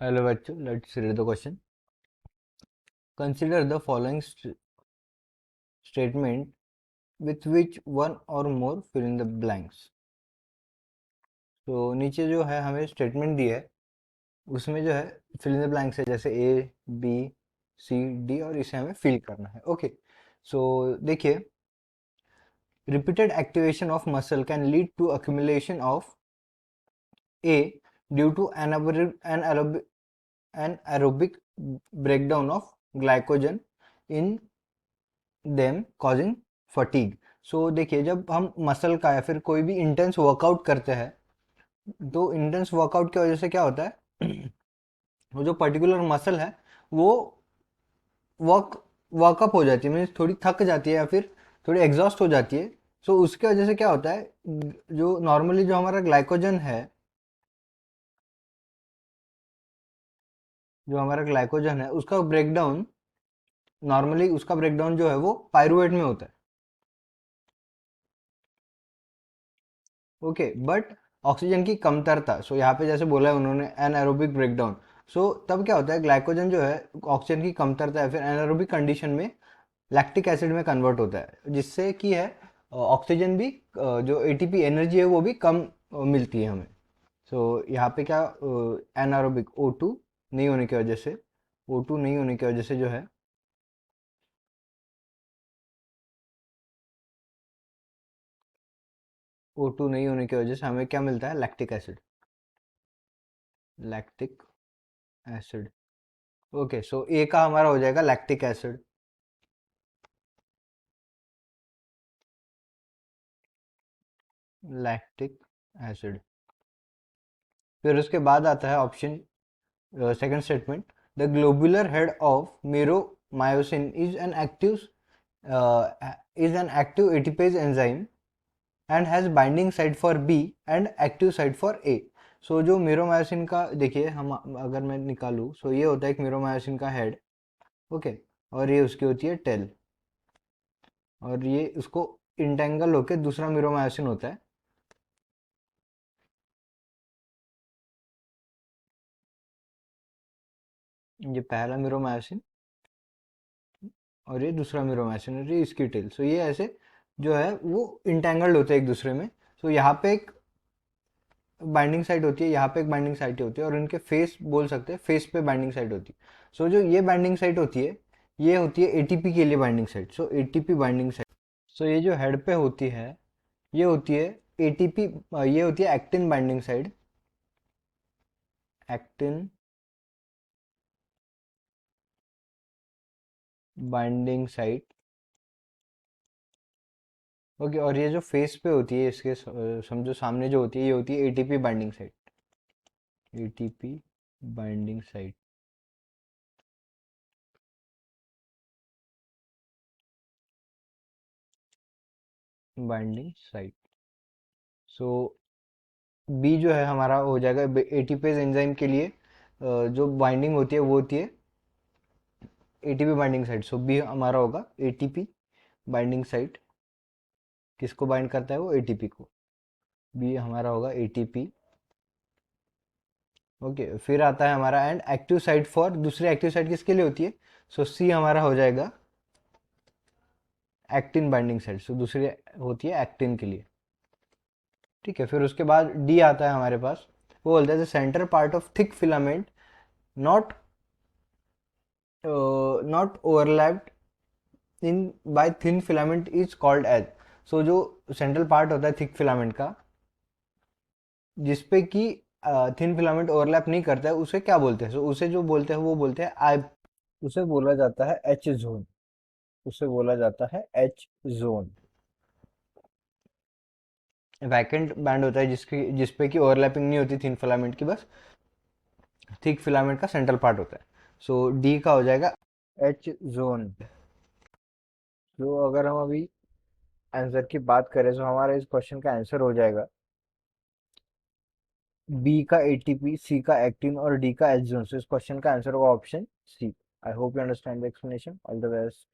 Hello, bachcho. Let's read the question. Consider the following statement with which one or more fill in the blanks. तो नीचे जो है हमें statement दिया है उसमें जो है फिल इन द ब्लैंक्स है जैसे ए बी सी डी और इसे हमें फिल करना है ओके सो देखिए repeated activation of muscle can lead to accumulation of a due to an aerobic breakdown of glycogen in them causing fatigue. So देखिए जब हम मसल का या फिर कोई भी इंटेंस वर्कआउट करते हैं तो इंटेंस वर्कआउट की वजह से क्या होता है वो जो पर्टिकुलर मसल है वो वर्क वर्कअप हो जाती है मीन्स थोड़ी थक जाती है या फिर थोड़ी एग्जॉस्ट हो जाती है सो उसके वजह से क्या होता है जो नॉर्मली जो हमारा ग्लाइकोजन है जो हमारा ग्लाइकोजन है उसका ब्रेकडाउन नॉर्मली उसका ब्रेकडाउन जो है वो पायरुवेट में होता है ओके बट ऑक्सीजन की कमतरता सो यहाँ पे जैसे बोला है उन्होंने एनारोबिक ब्रेकडाउन सो तब क्या होता है ग्लाइकोजन जो है ऑक्सीजन की कमतरता है फिर एनारोबिक कंडीशन में लैक्टिक एसिड में कन्वर्ट होता है जिससे कि है ऑक्सीजन भी जो एटीपी एनर्जी है वो भी कम मिलती है हमें सो यहाँ पे क्या एनारोबिक ओ टू नहीं होने की वजह से ओ टू नहीं होने की वजह से जो है ओ टू नहीं होने की वजह से हमें क्या मिलता है lactic acid lactic acid okay so A का हमारा हो जाएगा लैक्टिक एसिड लैक्टिक एसिड फिर उसके बाद आता है option second statement the globular head of meromyosin is an active ATPase enzyme and has binding site for B and active site for A so जो मेरोमायोसिन का देखिए हम अगर मैं निकालूँ सो ये होता है एक मेरोमायोसिन का हेड ओके और ये उसकी होती है टेल और ये उसको इंटेंगल होके दूसरा मेरोमायोसिन होता है ये पहला मेरोमायोसिन और ये दूसरा मेरोमायोसिन और ये इसकी टेल सो ये ऐसे जो है वो इंटेंगल्ड होते हैं एक दूसरे में सो यहाँ पे एक बाइंडिंग साइट होती है यहाँ पे एक बाइंडिंग साइट होती है और इनके फेस बोल सकते हैं फेस पे बाइंडिंग साइट होती है सो जो ये बाइंडिंग साइट होती है ये होती है एटीपी के लिए बाइंडिंग साइट सो एटीपी बाइंडिंग साइट सो ये जो हेड पे होती है ये होती है एटीपी ये होती है actin binding site actin binding site okay और ये जो फेस पे होती है इसके समझो सामने जो होती है ये होती है ATP binding site ATP binding site binding site so b जो है हमारा हो जाएगा एटीपेज एंजाइम के लिए जो बाइंडिंग होती है वो होती है ATP binding site so b हमारा होगा एटीपी बाइंडिंग साइट किसको बाइंड करता है वो एटीपी को बी हमारा होगा एटीपी ओके फिर आता है हमारा एंड एक्टिव साइट फॉर दूसरी एक्टिव साइट किसके लिए होती है सो सी हमारा हो जाएगा एक्टिन बाइंडिंग साइट सो दूसरी होती है एक्टिन के लिए ठीक है फिर उसके बाद डी आता है हमारे पास वो बोलता है the centre part of thick filament not not overlapped in by thin filament is called H so जो सेंट्रल पार्ट होता है थिक फिलामेंट का जिसपे कि थिन फिलामेंट ओवरलैप नहीं करता है उसे क्या बोलते हैं so, उसे जो बोलते हैं वो बोलते हैं आई उसे बोला जाता है एच जोन उसे बोला जाता है एच जोन वैकेंट बैंड होता है जिसकी जिसपे कि ओवरलैपिंग नहीं होती थिन फिलामेंट की बस थिक फिलामेंट का सेंट्रल पार्ट होता है सो डी का हो जाएगा एच जोन जो अगर हम अभी आंसर की बात करें तो हमारा इस क्वेश्चन का आंसर हो जाएगा बी का एटीपी सी का एक्टिन और डी का एच जोन सो इस क्वेश्चन का आंसर होगा option c I hope you understand the explanation all the best